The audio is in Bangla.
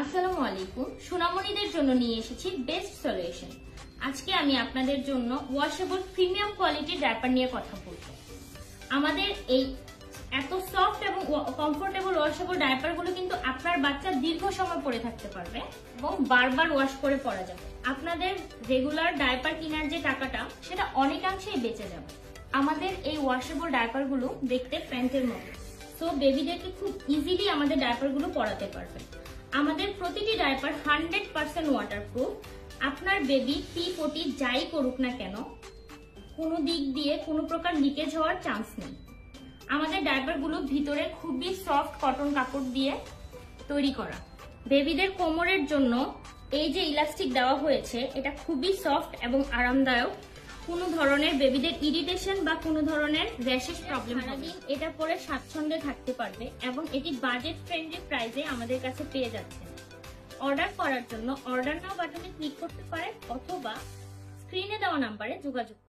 আসসালামু আলাইকুম। সোনামণিদের জন্য নিয়ে এসেছি বেস্ট সলিউশন। আজকে আমি আপনাদের জন্য ওয়াশেবল প্রিমিয়াম কোয়ালিটির ডায়াপার নিয়ে কথা বলবো। আমাদের এই এত সফট এবং কমফোর্টেবল ওয়াশেবল ডায়াপারগুলো কিন্তু আপনার বাচ্চা দীর্ঘ সময় পরে থাকতে পারবে এবং বারবার ওয়াশ করে পরা যাবে। আপনাদের রেগুলার ডায়াপার কেনার যে টাকাটা সেটা অনেকাংশেই বেঁচে যাবে। আমাদের এই ওয়াশেবল ডায়াপারগুলো দেখতে প্যান্টের মতো, তো বেবিদেরকে খুব ইজিলি আমাদের ডায়াপারগুলো পরাতে পারবে। আমাদের প্রতিটি ডায়াপার 100% ওয়াটারপ্রুফ। আপনার বেবি পি পটি যাই করুক না কেন, কোনো দিক দিয়ে কোনো প্রকার লিকেজ হওয়ার চান্স নেই। আমাদের ডায়াপারগুলো ভিতরে খুবই সফট কটন কাপড় দিয়ে তৈরি করা। বেবিদের কোমরের জন্য এই যে ইলাস্টিক দেওয়া হয়েছে, এটা খুবই সফট এবং আরামদায়ক। কোনো ধরনের বেবিদের ইরিটেশন বা কোনো ধরনের র্যাশেস প্রবলেম হবে না। এটা পরে স্বাচ্ছন্দ্যে থাকতে পারবে এবং এটি বাজেট ফ্রেন্ডলি প্রাইসে আমাদের কাছে পেয়ে যাচ্ছে। অর্ডার করার জন্য অর্ডার নাও বাটনে ক্লিক করতে পারেন অথবা স্ক্রিনে দেওয়া নাম্বারে যোগাযোগ